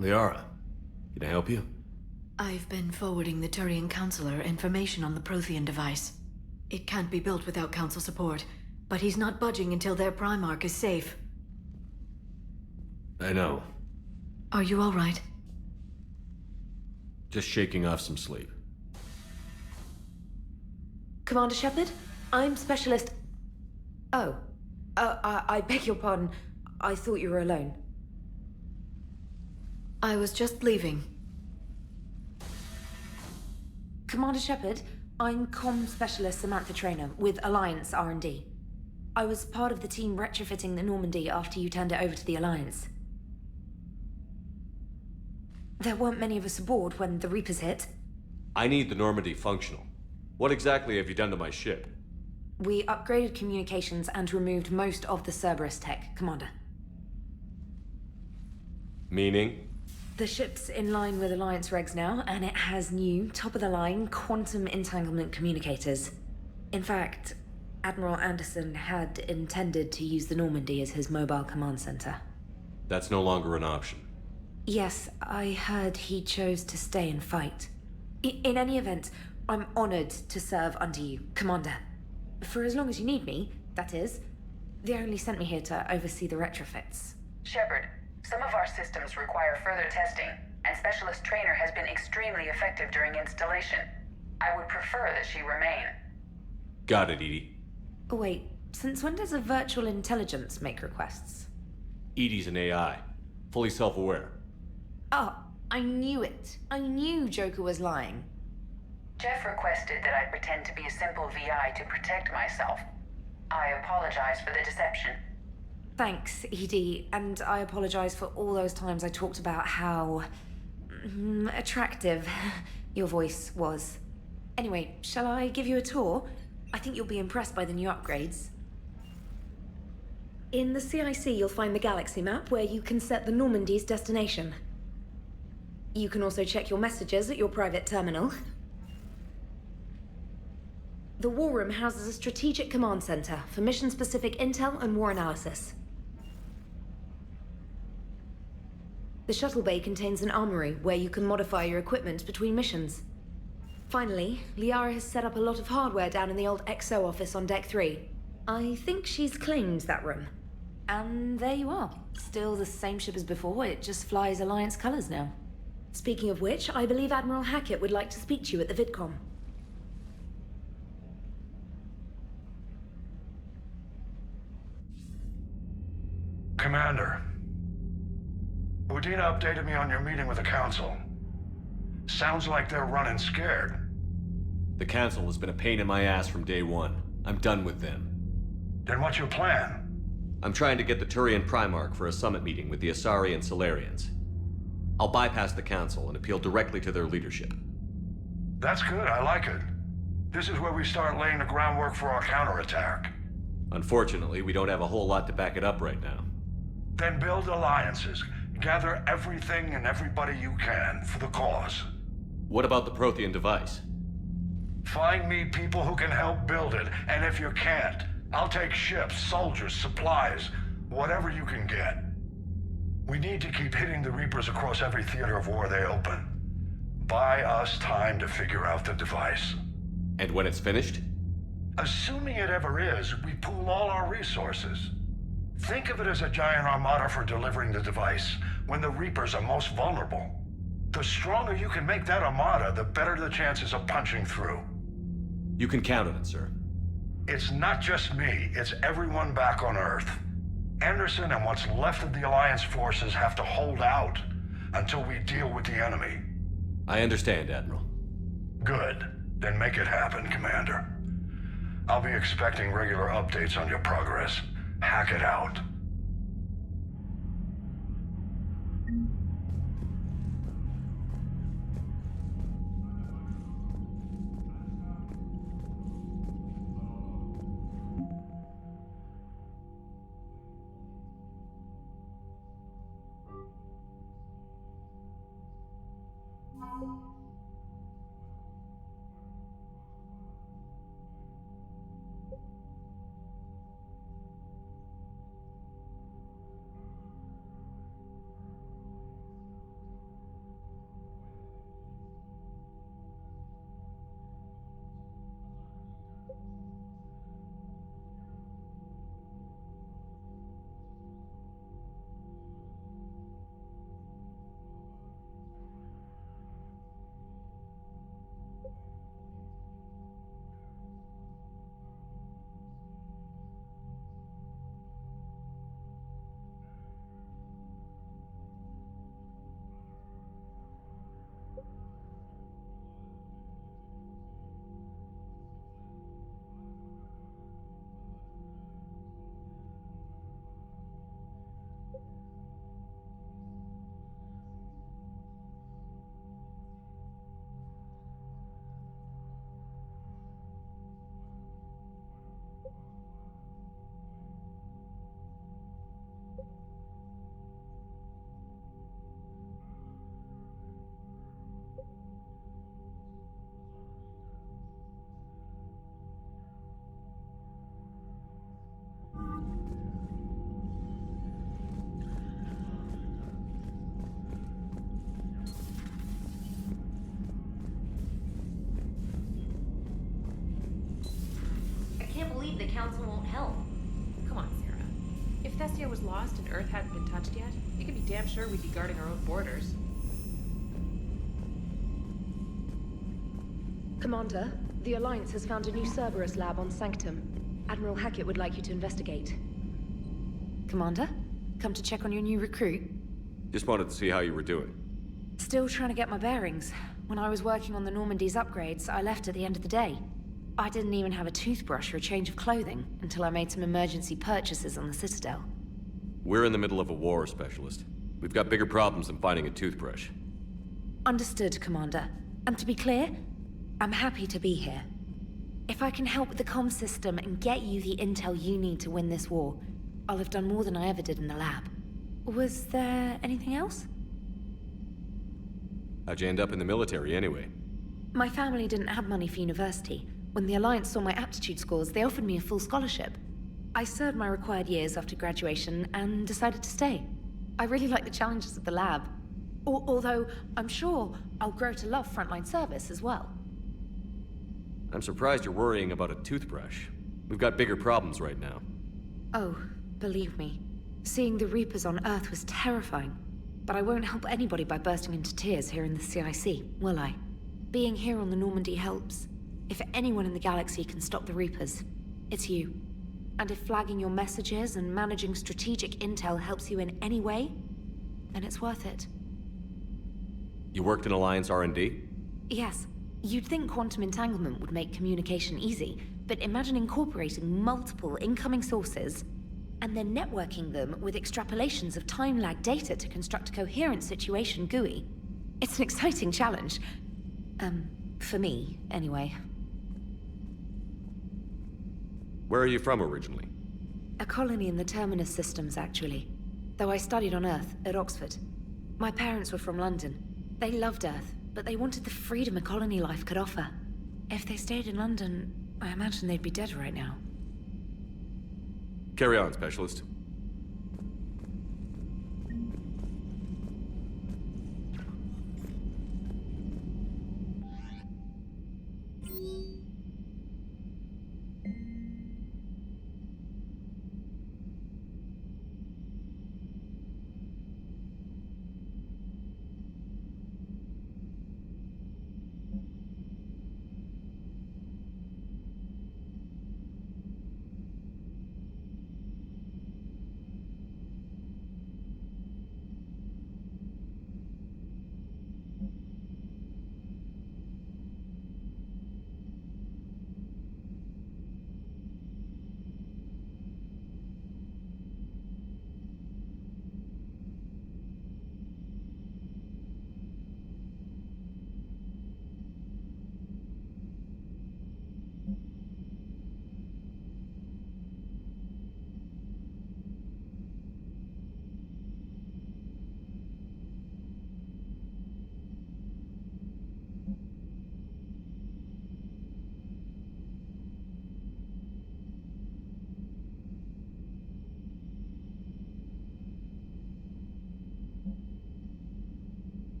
Liara, can I help you? I've been forwarding the Turian Counselor information on the Prothean device. It can't be built without Council support, but he's not budging until their Primarch is safe. I know. Are you all right? Just shaking off some sleep. Commander Shepard? I'm Specialist... Oh. I beg your pardon. I thought you were alone. I was just leaving. Commander Shepard, I'm Comm Specialist Samantha Traynor with Alliance R&D. I was part of the team retrofitting the Normandy after you turned it over to the Alliance. There weren't many of us aboard when the Reapers hit. I need the Normandy functional. What exactly have you done to my ship? We upgraded communications and removed most of the Cerberus tech, Commander. Meaning? The ship's in line with Alliance regs now, and it has new, top-of-the-line, quantum entanglement communicators. In fact, Admiral Anderson had intended to use the Normandy as his mobile command center. That's no longer an option. Yes, I heard he chose to stay and fight. In any event, I'm honored to serve under you, Commander. For as long as you need me, that is. They only sent me here to oversee the retrofits. Shepard, some of our systems require further testing, and Specialist Traynor has been extremely effective during installation. I would prefer that she remain. Got it, Edie. Wait, since when does a virtual intelligence make requests? Edie's an AI. Fully self-aware. Oh, I knew it. I knew Joker was lying. Jeff requested that I pretend to be a simple VI to protect myself. I apologize for the deception. Thanks, Edie, and I apologize for all those times I talked about how... attractive your voice was. Anyway, shall I give you a tour? I think you'll be impressed by the new upgrades. In the CIC, you'll find the galaxy map where you can set the Normandy's destination. You can also check your messages at your private terminal. The War Room houses a strategic command center for mission-specific intel and war analysis. The shuttle bay contains an armory where you can modify your equipment between missions. Finally, Liara has set up a lot of hardware down in the old XO office on Deck 3. I think she's claimed that room. And there you are. Still the same ship as before, it just flies Alliance colors now. Speaking of which, I believe Admiral Hackett would like to speak to you at the VidCom. Commander, Udina updated me on your meeting with the Council. Sounds like they're running scared. The Council has been a pain in my ass from day one. I'm done with them. Then what's your plan? I'm trying to get the Turian Primarch for a summit meeting with the Asari and Solarians. I'll bypass the Council and appeal directly to their leadership. That's good, I like it. This is where we start laying the groundwork for our counterattack. Unfortunately, we don't have a whole lot to back it up right now. Then build alliances. Gather everything and everybody you can for the cause. What about the Prothean device? Find me people who can help build it, and if you can't, I'll take ships, soldiers, supplies, whatever you can get. We need to keep hitting the Reapers across every theater of war they open. Buy us time to figure out the device. And when it's finished? Assuming it ever is, we pool all our resources. Think of it as a giant armada for delivering the device, when the Reapers are most vulnerable. The stronger you can make that armada, the better the chances of punching through. You can count on it, sir. It's not just me, it's everyone back on Earth. Anderson and what's left of the Alliance forces have to hold out until we deal with the enemy. I understand, Admiral. Good. Then make it happen, Commander. I'll be expecting regular updates on your progress. Hackett out. The Council won't help. Come on, Sarah. If Thessia was lost and Earth hadn't been touched yet, you can be damn sure we'd be guarding our own borders. Commander, the Alliance has found a new Cerberus lab on Sanctum. Admiral Hackett would like you to investigate. Commander, come to check on your new recruit. Just wanted to see how you were doing. Still trying to get my bearings. When I was working on the Normandy's upgrades, I left at the end of the day. I didn't even have a toothbrush or a change of clothing until I made some emergency purchases on the Citadel. We're in the middle of a war, Specialist. We've got bigger problems than finding a toothbrush. Understood, Commander. And to be clear, I'm happy to be here. If I can help with the comm system and get you the intel you need to win this war, I'll have done more than I ever did in the lab. Was there anything else? How'd you end up in the military, anyway? My family didn't have money for university. When the Alliance saw my aptitude scores, they offered me a full scholarship. I served my required years after graduation and decided to stay. I really like the challenges of the lab. Although, I'm sure I'll grow to love frontline service as well. I'm surprised you're worrying about a toothbrush. We've got bigger problems right now. Oh, believe me. Seeing the Reapers on Earth was terrifying. But I won't help anybody by bursting into tears here in the CIC, will I? Being here on the Normandy helps. If anyone in the galaxy can stop the Reapers, it's you. And if flagging your messages and managing strategic intel helps you in any way, then it's worth it. You worked in Alliance R&D? Yes. You'd think quantum entanglement would make communication easy, but imagine incorporating multiple incoming sources and then networking them with extrapolations of time-lag data to construct a coherent situation GUI. It's an exciting challenge. For me, anyway. Where are you from originally? A colony in the Terminus systems, actually. Though I studied on Earth, at Oxford. My parents were from London. They loved Earth, but they wanted the freedom a colony life could offer. If they stayed in London, I imagine they'd be dead right now. Carry on, Specialist.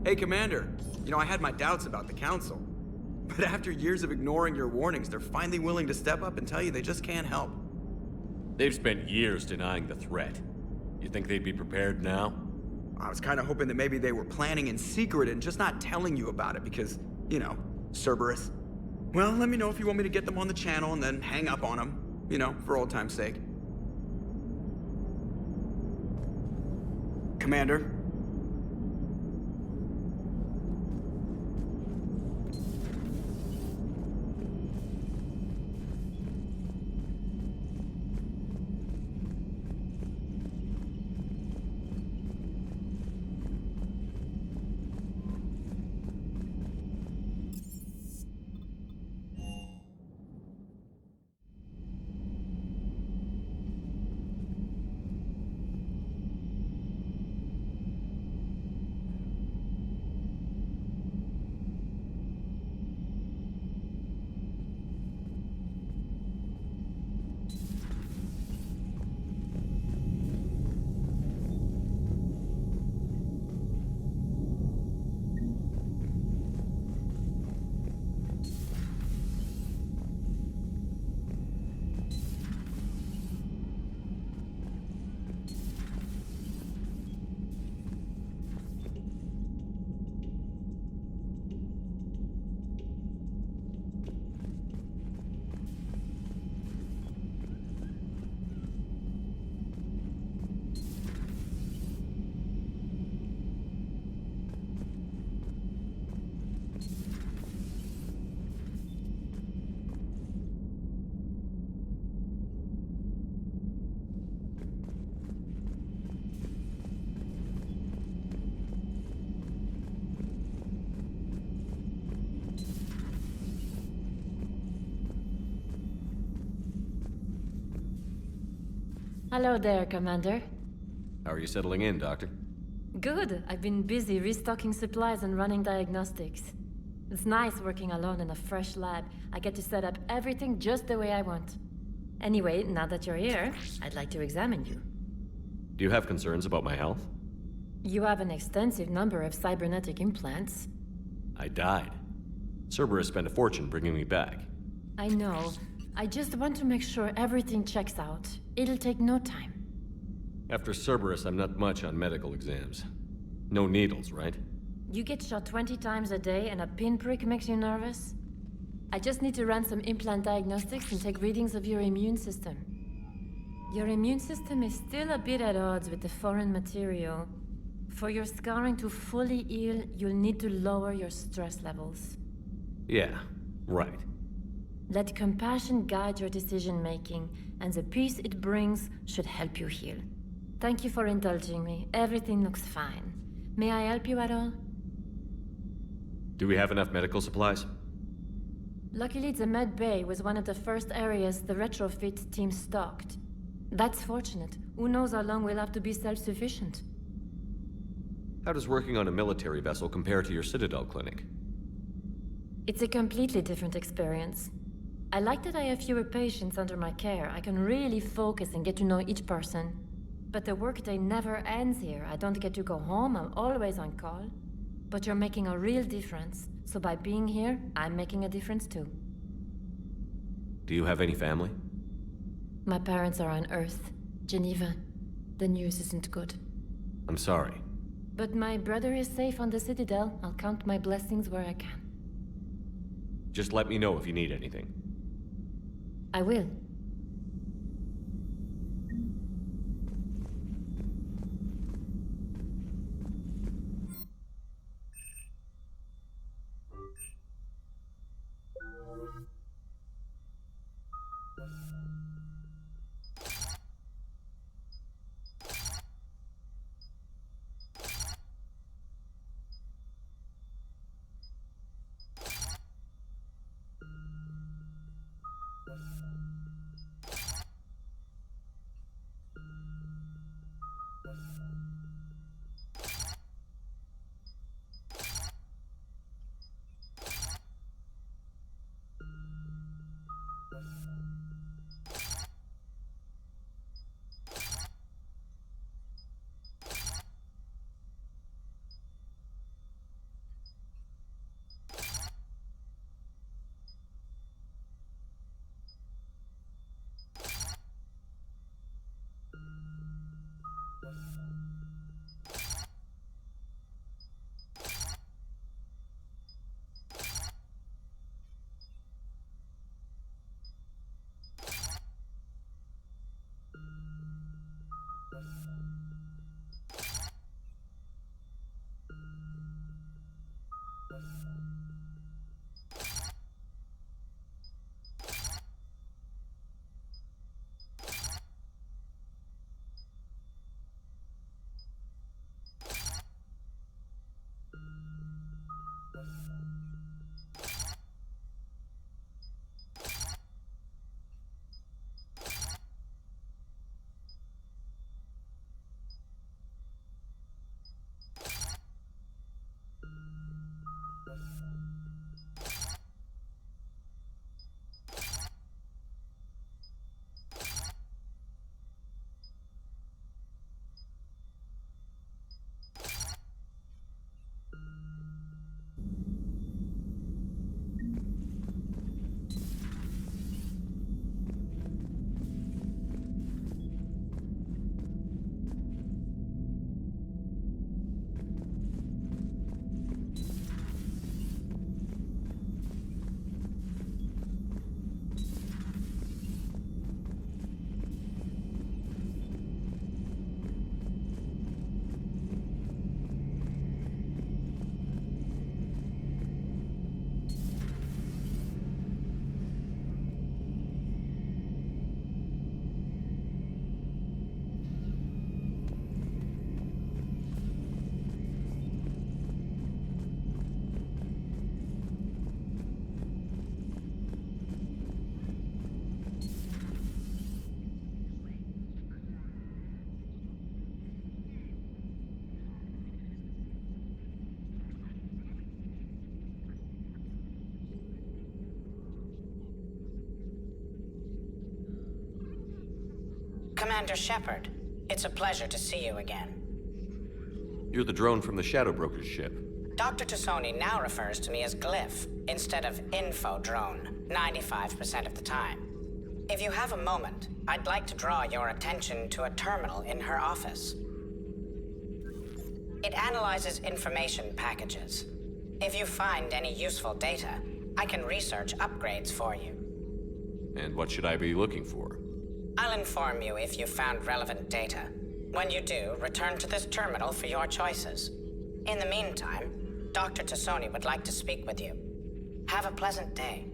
Hey, Commander. You know, I had my doubts about the Council. But after years of ignoring your warnings, they're finally willing to step up and tell you they just can't help. They've spent years denying the threat. You think they'd be prepared now? I was kind of hoping that maybe they were planning in secret and just not telling you about it because, you know, Cerberus. Well, let me know if you want me to get them on the channel and then hang up on them. You know, for old time's sake. Commander? Hello there, Commander. How are you settling in, Doctor? Good. I've been busy restocking supplies and running diagnostics. It's nice working alone in a fresh lab. I get to set up everything just the way I want. Anyway, now that you're here, I'd like to examine you. Do you have concerns about my health? You have an extensive number of cybernetic implants. I died. Cerberus spent a fortune bringing me back. I know. I just want to make sure everything checks out. It'll take no time. After Cerberus, I'm not much on medical exams. No needles, right? You get shot 20 times a day and a pinprick makes you nervous? I just need to run some implant diagnostics and take readings of your immune system. Your immune system is still a bit at odds with the foreign material. For your scarring to fully heal, you'll need to lower your stress levels. Yeah, right. Let compassion guide your decision-making, and the peace it brings should help you heal. Thank you for indulging me. Everything looks fine. May I help you at all? Do we have enough medical supplies? Luckily, the med bay was one of the first areas the retrofit team stocked. That's fortunate. Who knows how long we'll have to be self-sufficient. How does working on a military vessel compare to your Citadel clinic? It's a completely different experience. I like that I have fewer patients under my care. I can really focus and get to know each person. But the workday never ends here. I don't get to go home. I'm always on call. But you're making a real difference. So by being here, I'm making a difference too. Do you have any family? My parents are on Earth, Geneva. The news isn't good. I'm sorry. But my brother is safe on the Citadel. I'll count my blessings where I can. Just let me know if you need anything. I will. Commander Shepard, it's a pleasure to see you again. You're the drone from the Shadow Broker's ship. Dr. Tassoni now refers to me as Glyph instead of Info Drone 95% of the time. If you have a moment, I'd like to draw your attention to a terminal in her office. It analyzes information packages. If you find any useful data, I can research upgrades for you. And what should I be looking for? I'll inform you if you found relevant data. When you do, return to this terminal for your choices. In the meantime, Dr. Tassoni would like to speak with you. Have a pleasant day.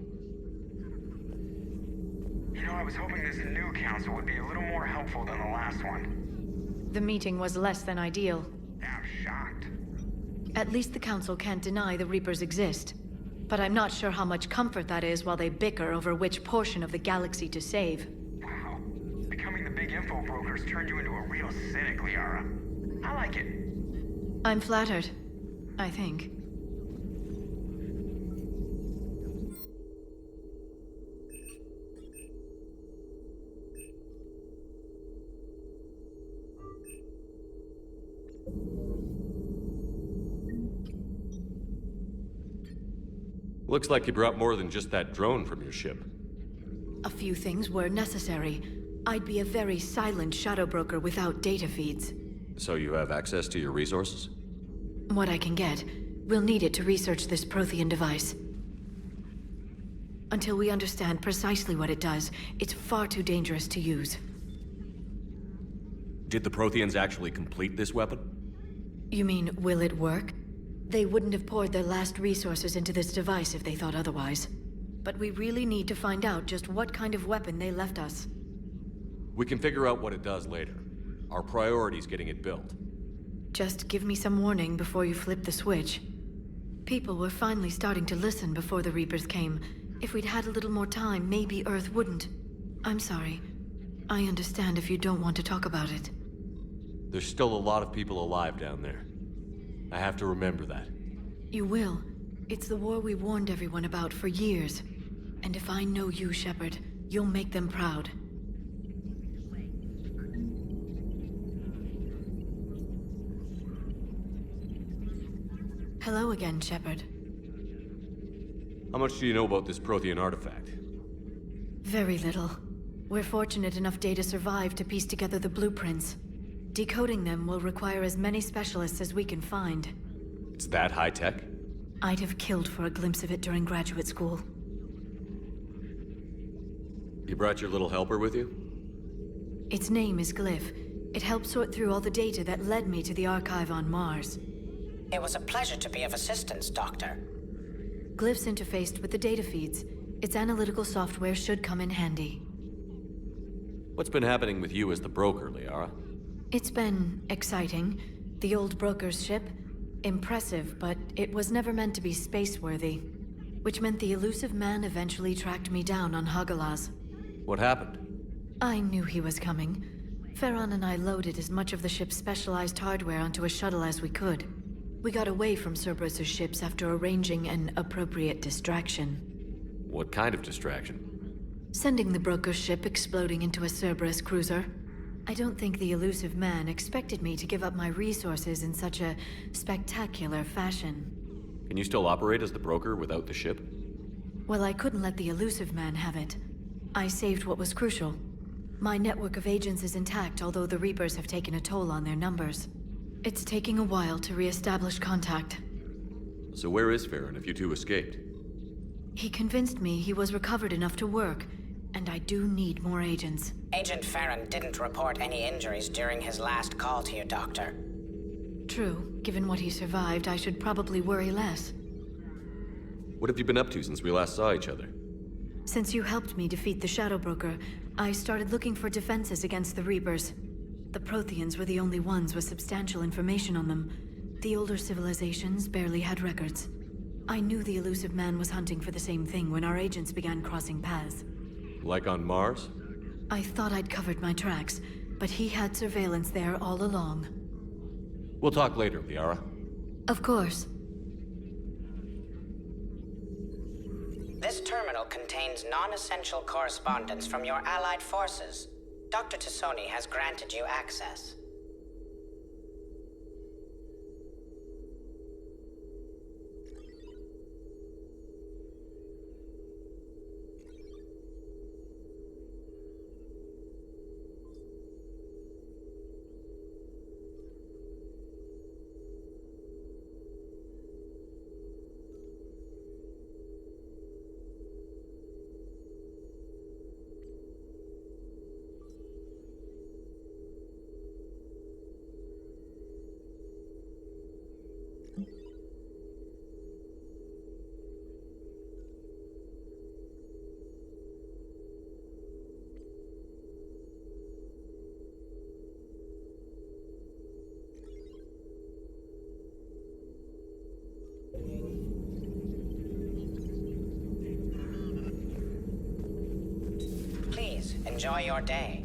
You know, I was hoping this new council would be a little more helpful than the last one. The meeting was less than ideal. I'm shocked. At least the council can't deny the Reapers exist. But I'm not sure how much comfort that is while they bicker over which portion of the galaxy to save. Wow. Becoming the big info brokers turned you into a real cynic, Liara. I like it. I'm flattered. I think. Looks like you brought more than just that drone from your ship. A few things were necessary. I'd be a very silent shadow broker without data feeds. So you have access to your resources? What I can get. We'll need it to research this Prothean device. Until we understand precisely what it does, it's far too dangerous to use. Did the Protheans actually complete this weapon? You mean, will it work? They wouldn't have poured their last resources into this device if they thought otherwise. But we really need to find out just what kind of weapon they left us. We can figure out what it does later. Our priority's getting it built. Just give me some warning before you flip the switch. People were finally starting to listen before the Reapers came. If we'd had a little more time, maybe Earth wouldn't. I'm sorry. I understand if you don't want to talk about it. There's still a lot of people alive down there. I have to remember that. You will. It's the war we warned everyone about for years. And if I know you, Shepard, you'll make them proud. Hello again, Shepard. How much do you know about this Prothean artifact? Very little. We're fortunate enough Data survived to piece together the blueprints. Decoding them will require as many specialists as we can find. It's that high-tech? I'd have killed for a glimpse of it during graduate school. You brought your little helper with you? Its name is Glyph. It helped sort through all the data that led me to the archive on Mars. It was a pleasure to be of assistance, Doctor. Glyph's interfaced with the data feeds. Its analytical software should come in handy. What's been happening with you as the broker, Liara? It's been exciting. The old broker's ship? Impressive, but it was never meant to be space-worthy. Which meant the elusive man eventually tracked me down on Hagalaz. What happened? I knew he was coming. Farron and I loaded as much of the ship's specialized hardware onto a shuttle as we could. We got away from Cerberus' ships after arranging an appropriate distraction. What kind of distraction? Sending the broker's ship exploding into a Cerberus cruiser. I don't think the elusive man expected me to give up my resources in such a spectacular fashion. Can you still operate as the broker without the ship? Well, I couldn't let the elusive man have it. I saved what was crucial. My network of agents is intact, although the Reapers have taken a toll on their numbers. It's taking a while to re-establish contact. So where is Farron if you two escaped? He convinced me he was recovered enough to work, and I do need more agents. Agent Farron didn't report any injuries during his last call to you, Doctor. True. Given what he survived, I should probably worry less. What have you been up to since we last saw each other? Since you helped me defeat the Shadow Broker, I started looking for defenses against the Reapers. The Protheans were the only ones with substantial information on them. The older civilizations barely had records. I knew the elusive man was hunting for the same thing when our agents began crossing paths. Like on Mars? I thought I'd covered my tracks, but he had surveillance there all along. We'll talk later, Liara. Of course. This terminal contains non-essential correspondence from your allied forces. Dr. Tassoni has granted you access. Enjoy your day.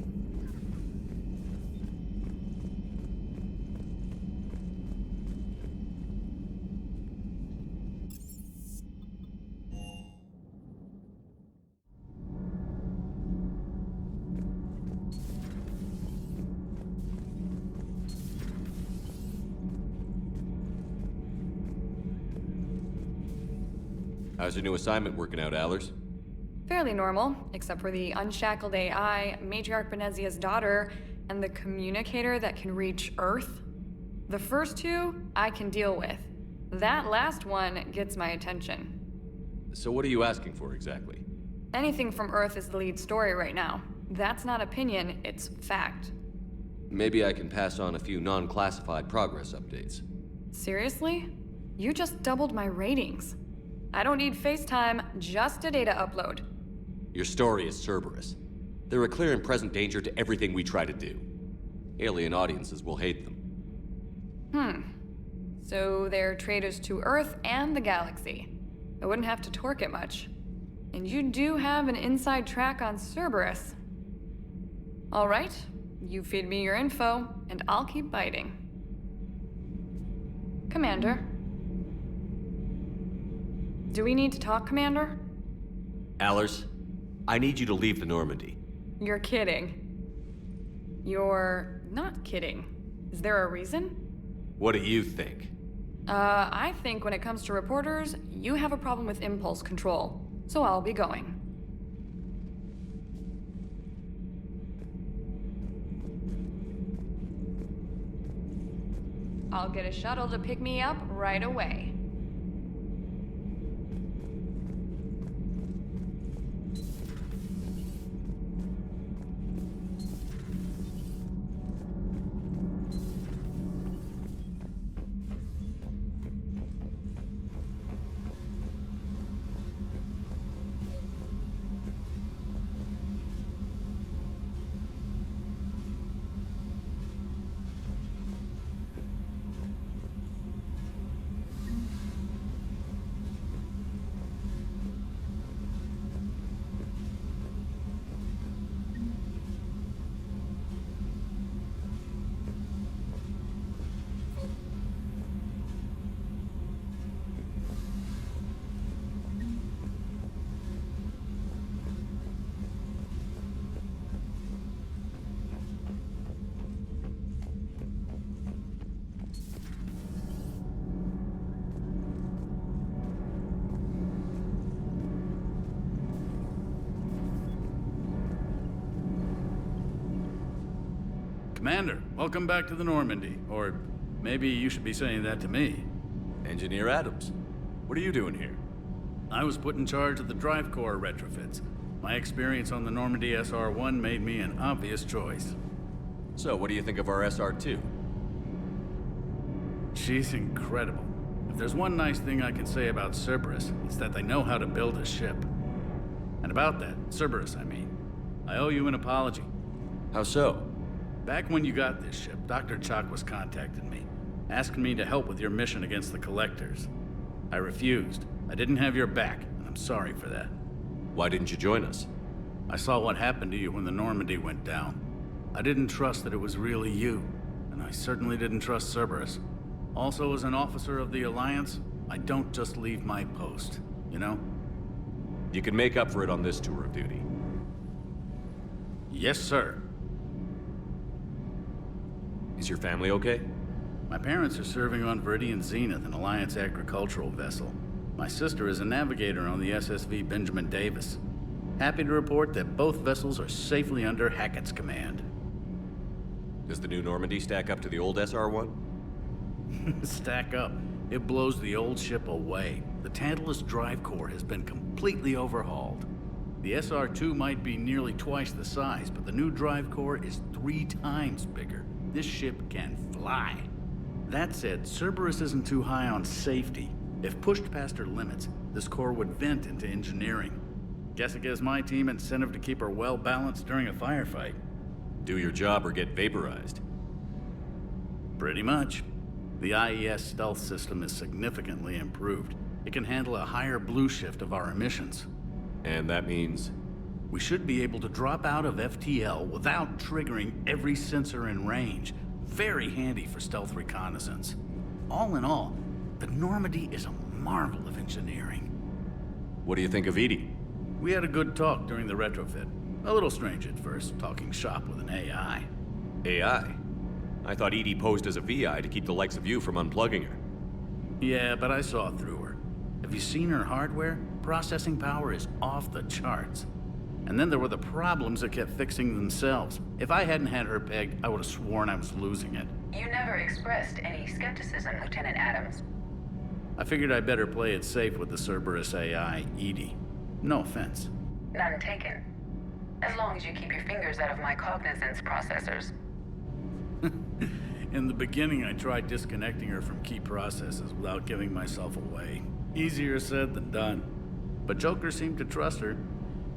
How's your new assignment working out, Allers? Fairly normal, except for the unshackled AI, Matriarch Benezia's daughter, and the communicator that can reach Earth. The first two, I can deal with. That last one gets my attention. So what are you asking for exactly? Anything from Earth is the lead story right now. That's not opinion, it's fact. Maybe I can pass on a few non-classified progress updates. Seriously? You just doubled my ratings. I don't need FaceTime, just a data upload. Your story is Cerberus. They're a clear and present danger to everything we try to do. Alien audiences will hate them. So they're traitors to Earth and the galaxy. I wouldn't have to torque it much. And you do have an inside track on Cerberus. All right, you feed me your info, and I'll keep biting. Commander. Do we need to talk, Commander? Allers, I need you to leave the Normandy. You're kidding. You're not kidding. Is there a reason? What do you think? I think when it comes to reporters, you have a problem with impulse control. So I'll be going. I'll get a shuttle to pick me up right away. Commander, welcome back to the Normandy. Or maybe you should be saying that to me. Engineer Adams, what are you doing here? I was put in charge of the drive core retrofits. My experience on the Normandy SR-1 made me an obvious choice. So, what do you think of our SR-2? She's incredible. If there's one nice thing I can say about Cerberus, it's that they know how to build a ship. And about that, Cerberus, I mean, I owe you an apology. How so? Back when you got this ship, Dr. Chalk was contacting me, asking me to help with your mission against the Collectors. I refused. I didn't have your back, and I'm sorry for that. Why didn't you join us? I saw what happened to you when the Normandy went down. I didn't trust that it was really you, and I certainly didn't trust Cerberus. Also, as an officer of the Alliance, I don't just leave my post, you know? You can make up for it on this tour of duty. Yes, sir. Is your family okay? My parents are serving on Viridian Zenith, an Alliance agricultural vessel. My sister is a navigator on the SSV Benjamin Davis. Happy to report that both vessels are safely under Hackett's command. Does the new Normandy stack up to the old SR-1? Stack up. It blows the old ship away. The Tantalus drive core has been completely overhauled. The SR-2 might be nearly twice the size, but the new drive core is 3 times bigger. This ship can fly. That said, Cerberus isn't too high on safety. If pushed past her limits, this core would vent into engineering. Guess it gives my team incentive to keep her well balanced during a firefight. Do your job or get vaporized. Pretty much. The IES stealth system is significantly improved. It can handle a higher blue shift of our emissions. And that means? We should be able to drop out of FTL without triggering every sensor in range. Very handy for stealth reconnaissance. All in all, the Normandy is a marvel of engineering. What do you think of Edie? We had a good talk during the retrofit. A little strange at first, talking shop with an AI. AI? I thought Edie posed as a VI to keep the likes of you from unplugging her. Yeah, but I saw through her. Have you seen her hardware? Processing power is off the charts. And then there were the problems that kept fixing themselves. If I hadn't had her pegged, I would have sworn I was losing it. You never expressed any skepticism, Lieutenant Adams. I figured I'd better play it safe with the Cerberus AI, Edie. No offense. None taken. As long as you keep your fingers out of my cognizance processors. In the beginning, I tried disconnecting her from key processes without giving myself away. Easier said than done. But Joker seemed to trust her,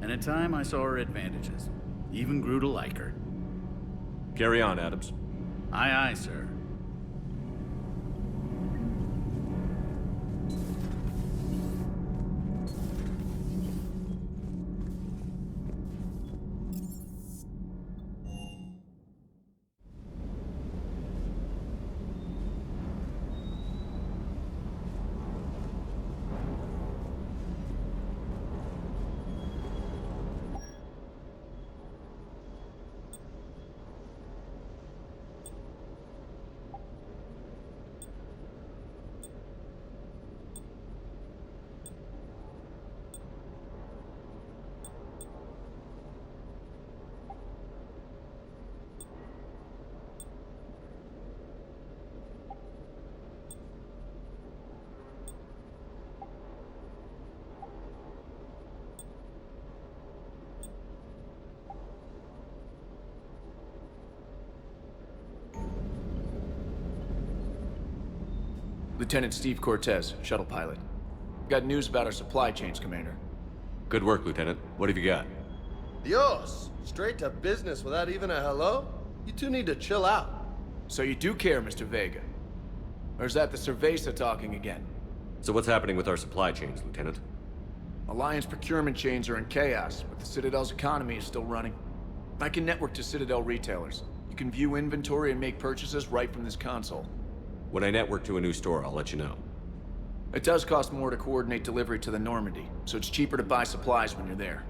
and in time I saw her advantages. Even grew to like her. Carry on, Adams. Aye, aye, sir. Lieutenant Steve Cortez, shuttle pilot. Got news about our supply chains, Commander. Good work, Lieutenant. What have you got? Dios! Straight to business without even a hello? You two need to chill out. So you do care, Mr. Vega? Or is that the Cerveza talking again? So what's happening with our supply chains, Lieutenant? Alliance procurement chains are in chaos, but the Citadel's economy is still running. I can network to Citadel retailers. You can view inventory and make purchases right from this console. When I network to a new store, I'll let you know. It does cost more to coordinate delivery to the Normandy, so it's cheaper to buy supplies when you're there.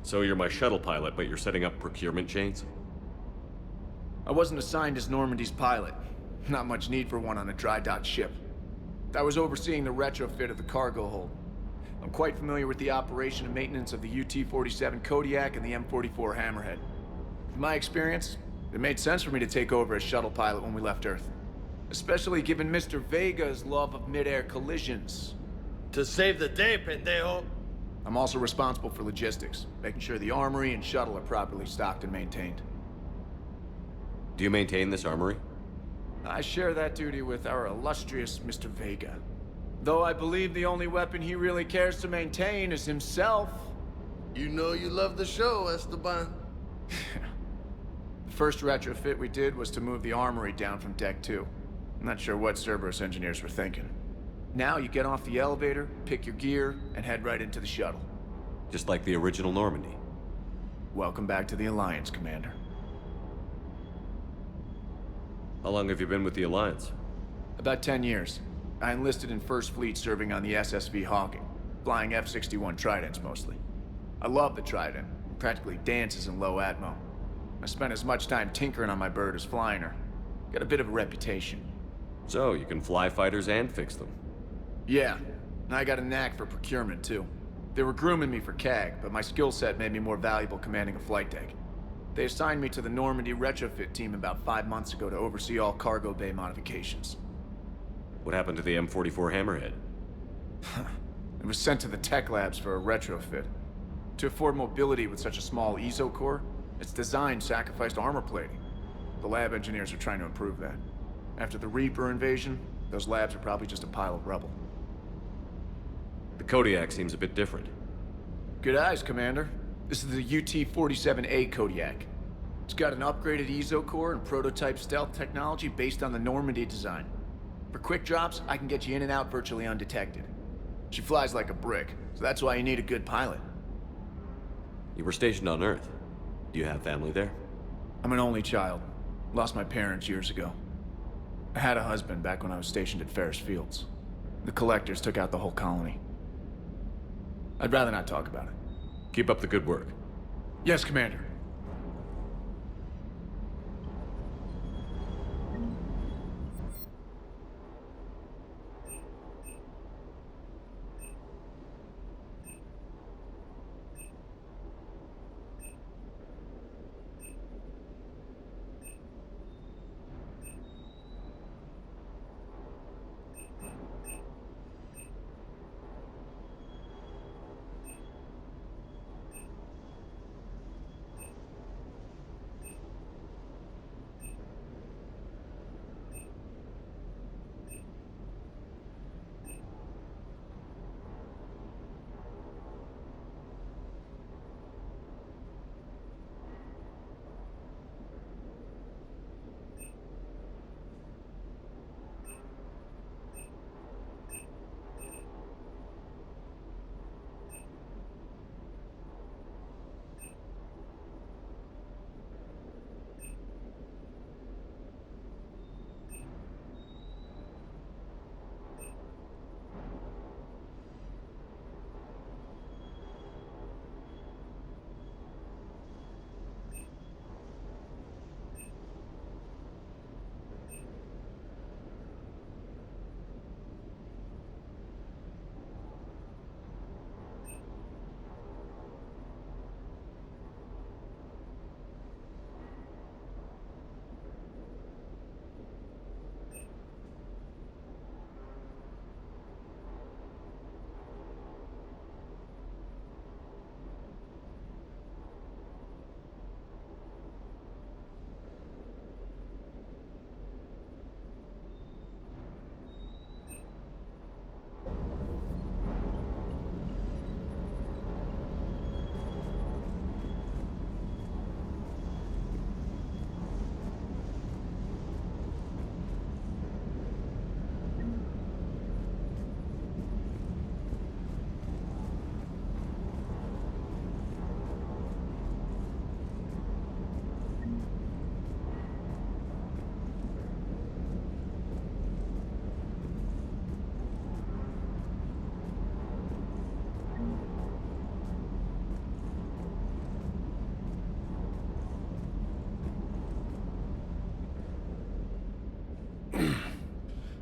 So you're my shuttle pilot, but you're setting up procurement chains? I wasn't assigned as Normandy's pilot. Not much need for one on a dry dock ship. I was overseeing the retrofit of the cargo hold. I'm quite familiar with the operation and maintenance of the UT-47 Kodiak and the M44 Hammerhead. In my experience, it made sense for me to take over as shuttle pilot when we left Earth. Especially given Mr. Vega's love of mid-air collisions. To save the day, pendejo. I'm also responsible for logistics, making sure the armory and shuttle are properly stocked and maintained. Do you maintain this armory? I share that duty with our illustrious Mr. Vega. Though I believe the only weapon he really cares to maintain is himself. You know you love the show, Esteban. The first retrofit we did was to move the armory down from Deck 2. I'm not sure what Cerberus engineers were thinking. Now you get off the elevator, pick your gear, and head right into the shuttle. Just like the original Normandy. Welcome back to the Alliance, Commander. How long have you been with the Alliance? About 10 years. I enlisted in First Fleet serving on the SSV Hawking, flying F-61 Tridents mostly. I love the Trident. It practically dances in low atmo. I spent as much time tinkering on my bird as flying her. Got a bit of a reputation. So, you can fly fighters and fix them? Yeah, and I got a knack for procurement, too. They were grooming me for CAG, but my skill set made me more valuable commanding a flight deck. They assigned me to the Normandy retrofit team about 5 months ago to oversee all cargo bay modifications. What happened to the M44 Hammerhead? It was sent to the tech labs for a retrofit. To afford mobility with such a small ESO core, its design sacrificed armor plating. The lab engineers are trying to improve that. After the Reaper invasion, those labs are probably just a pile of rubble. The Kodiak seems a bit different. Good eyes, Commander. This is the UT-47A Kodiak. It's got an upgraded ESO core and prototype stealth technology based on the Normandy design. For quick drops, I can get you in and out virtually undetected. She flies like a brick, so that's why you need a good pilot. You were stationed on Earth. Do you have family there? I'm an only child. Lost my parents years ago. I had a husband back when I was stationed at Ferris Fields. The Collectors took out the whole colony. I'd rather not talk about it. Keep up the good work. Yes, Commander.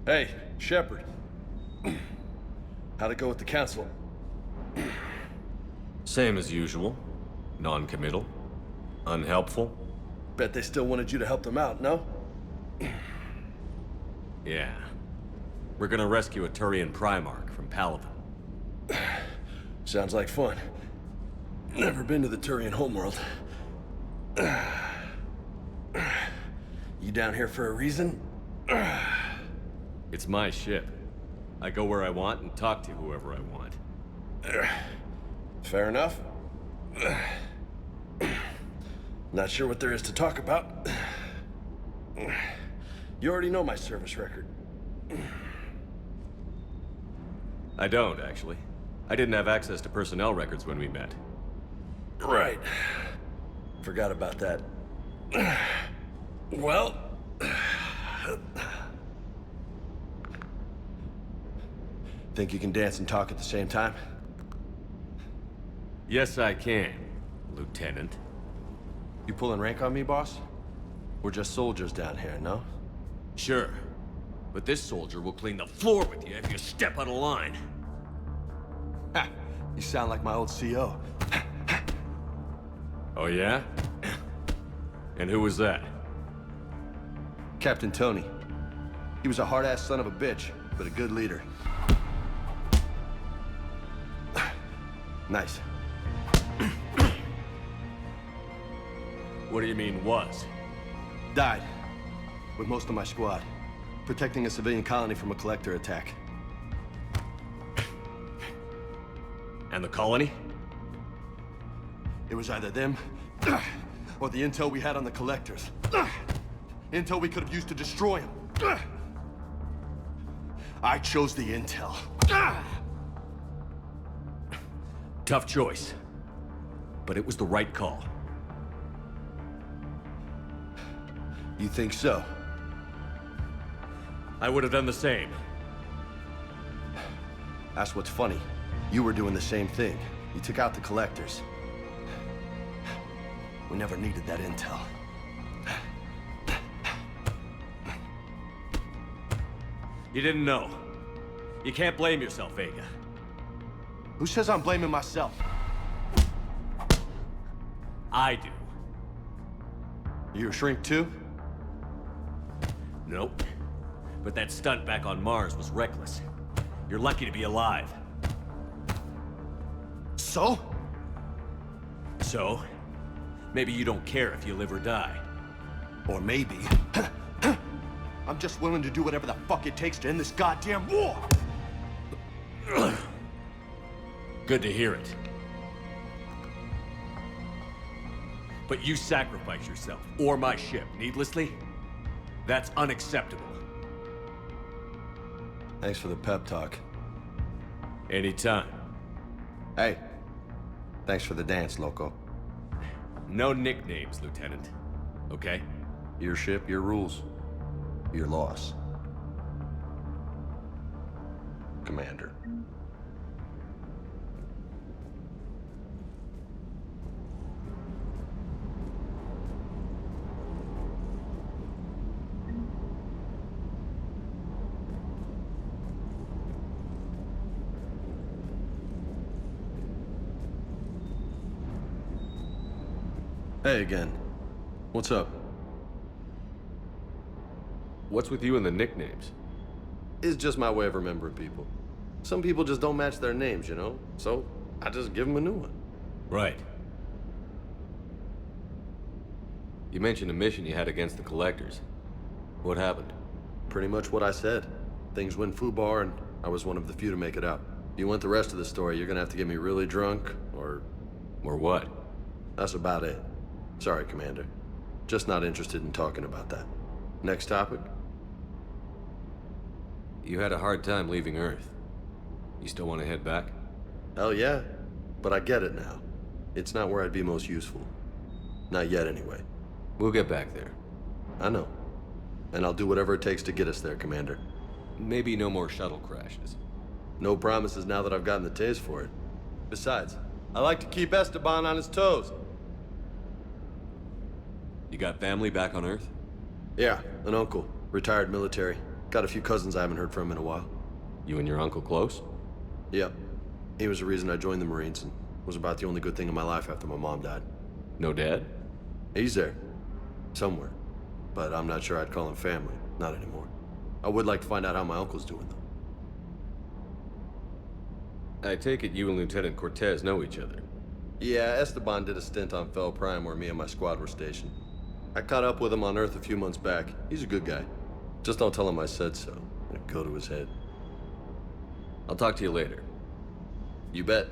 Hey, Shepard. How'd it go with the Council? Same as usual. Non-committal. Unhelpful. Bet they still wanted you to help them out, no? Yeah. We're gonna rescue a Turian Primarch from Palaven. Sounds like fun. Never been to the Turian homeworld. You down here for a reason? It's my ship. I go where I want and talk to whoever I want. Fair enough. Not sure what there is to talk about. You already know my service record. I don't, actually. I didn't have access to personnel records when we met. Right. Forgot about that. Well... Think you can dance and talk at the same time? Yes, I can, Lieutenant. You pulling rank on me, boss? We're just soldiers down here, no? Sure. But this soldier will clean the floor with you if you step out of line. Ha! You sound like my old CO. Oh, yeah? And who was that? Captain Tony. He was a hard-ass son of a bitch, but a good leader. Nice. What do you mean, was? Died. With most of my squad. Protecting a civilian colony from a collector attack. And the colony? It was either them, or the intel we had on the collectors. Intel we could have used to destroy them. I chose the intel. Tough choice. but it was the right call. You think so? I would have done the same. That's what's funny. You were doing the same thing. You took out the collectors. We never needed that intel. You didn't know. You can't blame yourself, Vega. Who says I'm blaming myself? I do. You a shrink too? Nope. But that stunt back on Mars was reckless. You're lucky to be alive. So? So? Maybe you don't care if you live or die. Or maybe... I'm just willing to do whatever the fuck it takes to end this goddamn war! Good to hear it. But you sacrifice yourself, or my ship, needlessly? That's unacceptable. Thanks for the pep talk. Anytime. Hey, thanks for the dance, loco. No nicknames, Lieutenant. Okay? Your ship, your rules. Your loss. Commander. Hey again. What's up? What's with you and the nicknames? It's just my way of remembering people. Some people just don't match their names, you know? So, I just give them a new one. Right. You mentioned a mission you had against the Collectors. What happened? Pretty much what I said. Things went foobar, and I was one of the few to make it out. If you want the rest of the story, you're gonna have to get me really drunk, or... Or what? That's about it. Sorry, Commander. Just not interested in talking about that. Next topic? You had a hard time leaving Earth. You still want to head back? Hell yeah. But I get it now. It's not where I'd be most useful. Not yet, anyway. We'll get back there. I know. And I'll do whatever it takes to get us there, Commander. Maybe no more shuttle crashes. No promises now that I've gotten the taste for it. Besides, I like to keep Esteban on his toes. You got family back on Earth? Yeah, an uncle. Retired military. Got a few cousins I haven't heard from in a while. You and your uncle close? Yep. He was the reason I joined the Marines and was about the only good thing in my life after my mom died. No dad? He's there. Somewhere. But I'm not sure I'd call him family. Not anymore. I would like to find out how my uncle's doing, though. I take it you and Lieutenant Cortez know each other. Yeah, Esteban did a stint on Fel Prime where me and my squad were stationed. I caught up with him on Earth a few months back. He's a good guy. Just don't tell him I said so. It'll go to his head. I'll talk to you later. You bet.